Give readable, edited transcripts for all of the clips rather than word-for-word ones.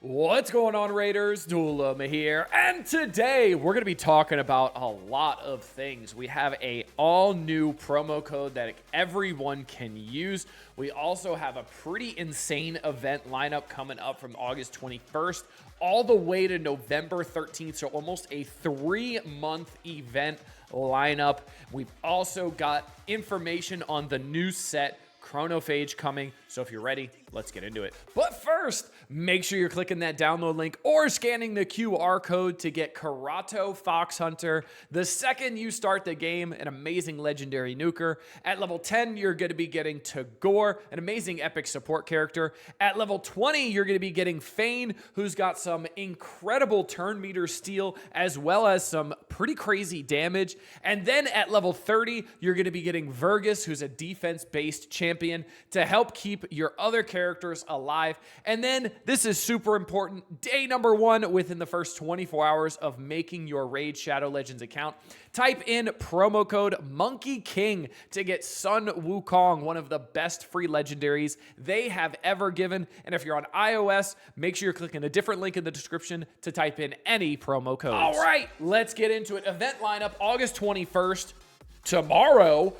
What's going on, Raiders? Dulama here, and today we're going to be talking about a lot of things. We have a all-new promo code that everyone can use. We also have a pretty insane event lineup coming up from August 21st all the way to November 13th, so almost a 3-month event lineup. We've also got information on the new set Chronophage coming, so if you're ready, let's get into it. But first, make sure you're clicking that download link or scanning the QR code to get Karato Fox Hunter. The second you start the game, an amazing legendary nuker. At level 10, you're going to be getting Tagore, an amazing epic support character. At level 20, you're going to be getting Fane, who's got some incredible turn meter steal, as well as some pretty crazy damage. And then at level 30, you're going to be getting Vergus, who's a defense-based champion, to help keep your other characters alive. And then, this is super important, day number 1 within the first 24 hours of making your Raid Shadow Legends account. Type in promo code Monkey King to get Sun Wukong, one of the best free legendaries they have ever given. And if you're on iOS, make sure you're clicking a different link in the description to type in any promo codes. All right, let's get into it. Event lineup, August 21st. Tomorrow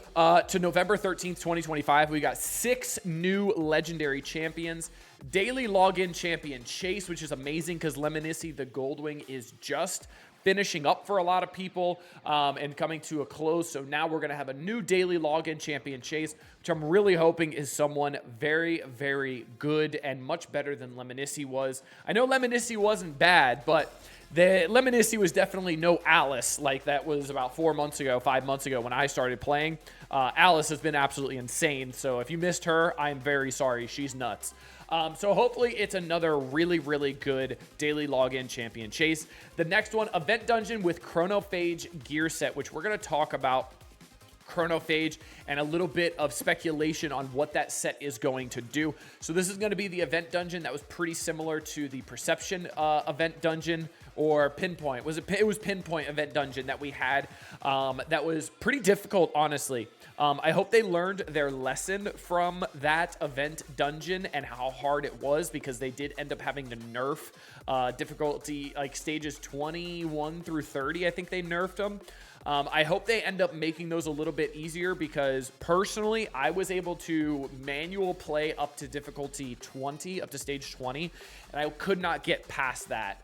to November 13th, 2025, we got 6 new legendary champions. Daily login champion Chase, which is amazing because Lemonissi the Goldwing is just finishing up for a lot of people and coming to a close. So now we're going to have a new daily login champion Chase, which I'm really hoping is someone very, very good and much better than Lemonissi was. I know Lemonissi wasn't bad, but the Lemonissi was definitely no Alice like that was about 4 months ago, 5 months ago when I started playing. Alice has been absolutely insane. So if you missed her, I'm very sorry. She's nuts. So hopefully it's another really, really good daily login champion Chase. The next one, Event Dungeon with Chronophage gear set, which we're going to talk about Chronophage and a little bit of speculation on what that set is going to do. So this is going to be the event dungeon that was pretty similar to the Perception event dungeon or Pinpoint. It was Pinpoint event dungeon that we had that was pretty difficult, honestly. I hope they learned their lesson from that event dungeon and how hard it was, because they did end up having to nerf difficulty, like stages 21 through 30. I think they nerfed them. I hope they end up making those a little bit easier, because personally, I was able to manual play up to difficulty 20, up to stage 20, and I could not get past that,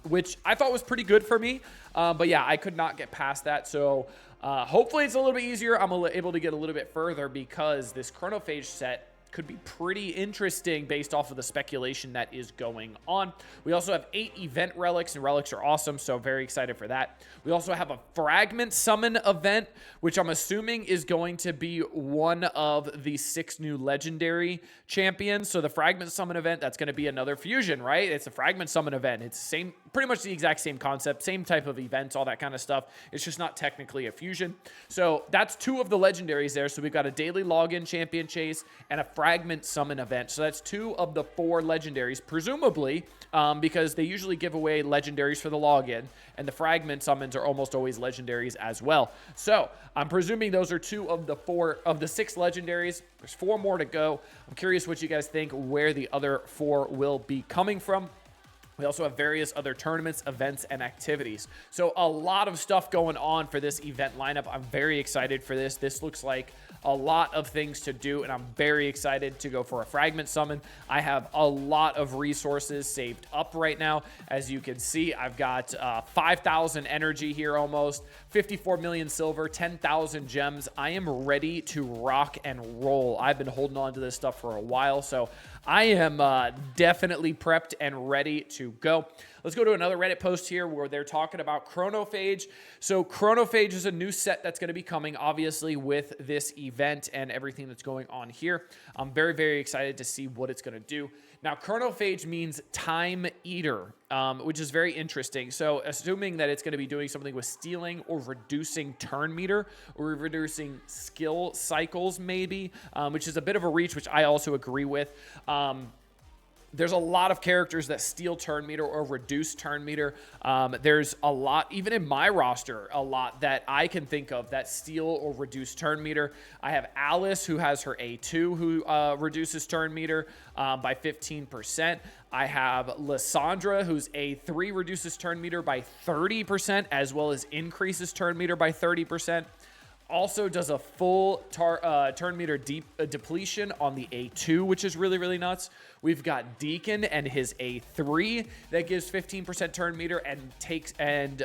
which I thought was pretty good for me. But yeah, I could not get past that. So hopefully it's a little bit easier. I'm able to get a little bit further, because this Chronophage set could be pretty interesting based off of the speculation that is going on. We also have 8 event relics, and relics are awesome, so very excited for that. We also have a fragment summon event, which I'm assuming is going to be one of the 6 new legendary champions. So the fragment summon event, that's going to be another fusion, right? It's a fragment summon event. It's same, pretty much the exact same concept, same type of events, all that kind of stuff. It's just not technically a fusion. So that's 2 of the legendaries there. So we've got a daily login champion Chase and a fragment summon event. So that's 2 of the 4 legendaries, presumably, because they usually give away legendaries for the login, and the fragment summons are almost always legendaries as well. So I'm presuming those are 2 of the 4 of the 6 legendaries. There's 4 more to go. I'm curious what you guys think, where the other 4 will be coming from. We also have various other tournaments, events, and activities. So a lot of stuff going on for this event lineup. I'm very excited for this. This looks like a lot of things to do, and I'm very excited to go for a fragment summon. I have a lot of resources saved up right now. As you can see, I've got 5,000 energy here almost, 54 million silver, 10,000 gems. I am ready to rock and roll. I've been holding on to this stuff for a while, so I am definitely prepped and ready to go. Let's go to another Reddit post here where they're talking about Chronophage. So Chronophage is a new set that's going to be coming, obviously, with this event and everything that's going on here. I'm very, very excited to see what it's going to do. Now, Chronophage means time eater, which is very interesting. So assuming that it's going to be doing something with stealing or reducing turn meter or reducing skill cycles maybe, which is a bit of a reach, which I also agree with. There's a lot of characters that steal turn meter or reduce turn meter. There's a lot, even in my roster, a lot that I can think of that steal or reduce turn meter. I have Alice, who has her A2, who reduces turn meter by 15%. I have Lysandra, whose A3 reduces turn meter by 30%, as well as increases turn meter by 30%. Also does a full turn meter depletion on the A2, which is really, really nuts. We've got Deacon and his A3 that gives 15% turn meter and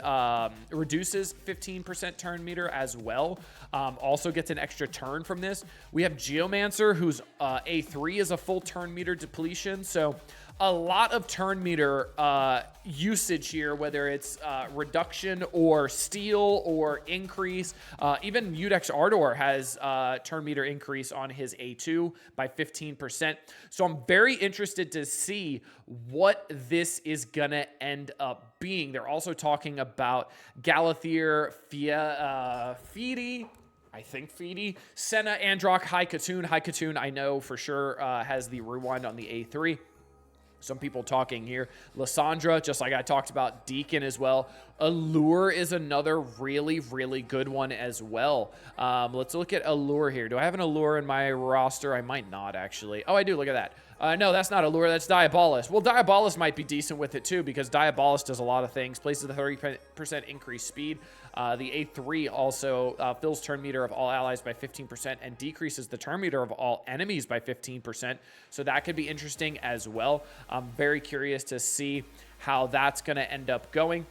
reduces 15% turn meter as well. Also gets an extra turn from this. We have Geomancer, whose A3 is a full turn meter depletion. So a lot of turn meter usage here, whether it's reduction or steal or increase. Even Udex Ardor has turn meter increase on his A2 by 15%. So I'm very interested to see what this is going to end up being. They're also talking about Galathier, Feedy, I think Feedy, Senna, Androck, High Katoon, I know for sure has the rewind on the A3. Some people talking here. Lysandra, just like I talked about. Deacon as well. Allure is another really, really good one as well. Let's look at Allure here. Do I have an Allure in my roster? I might not, actually. Oh, I do. Look at that. No, that's not Allure. That's Diabolus. Well, Diabolus might be decent with it, too, because Diabolus does a lot of things. Places the 30% increased speed. The A3 also fills turn meter of all allies by 15% and decreases the turn meter of all enemies by 15%. So that could be interesting as well. I'm very curious to see how that's going to end up going.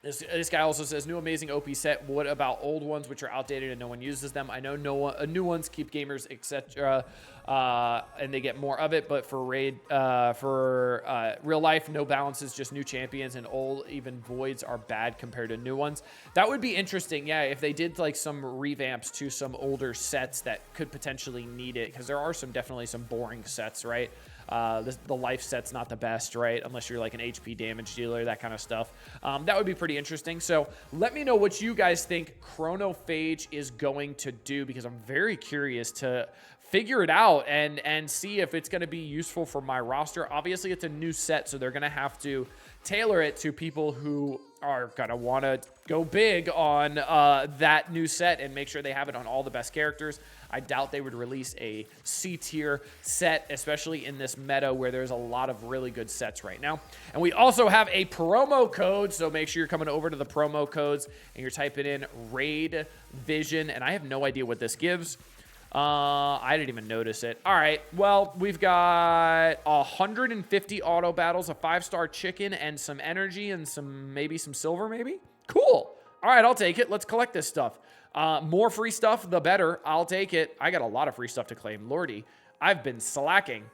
This guy also says, new amazing OP set. What about old ones which are outdated and no one uses them? I know new ones keep gamers, etc., and they get more of it. But for raid, real life, no balances, just new champions, and old even voids are bad compared to new ones. That would be interesting, yeah, if they did like some revamps to some older sets that could potentially need it, because there are definitely some boring sets, right? The life set's not the best, right? Unless you're like an HP damage dealer, that kind of stuff. That would be pretty interesting. So let me know what you guys think Chronophage is going to do, because I'm very curious to figure it out and see if it's going to be useful for my roster. Obviously, it's a new set, so they're going to have to tailor it to people who are going to want to go big on that new set and make sure they have it on all the best characters. I doubt they would release a C-tier set, especially in this meta where there's a lot of really good sets right now. And we also have a promo code, so make sure you're coming over to the promo codes and you're typing in Raid Vision, and I have no idea what this gives. I didn't even notice it. All right, well, we've got 150 auto battles, a 5-star chicken, and some energy, and maybe some silver, maybe? Cool. All right, I'll take it. Let's collect this stuff. More free stuff, the better. I'll take it. I got a lot of free stuff to claim. Lordy, I've been slacking.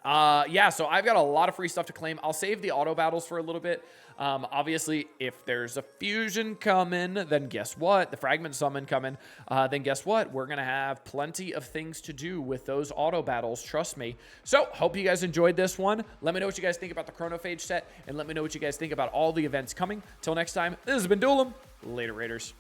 Yeah, so I've got a lot of free stuff to claim. I'll save the auto battles for a little bit. Obviously, if there's a fusion coming, then guess what? The fragment summon coming, then guess what? We're going to have plenty of things to do with those auto battles, trust me. So, hope you guys enjoyed this one. Let me know what you guys think about the Chronophage set, and let me know what you guys think about all the events coming. Till next time, this has been Duelim. Later, Raiders.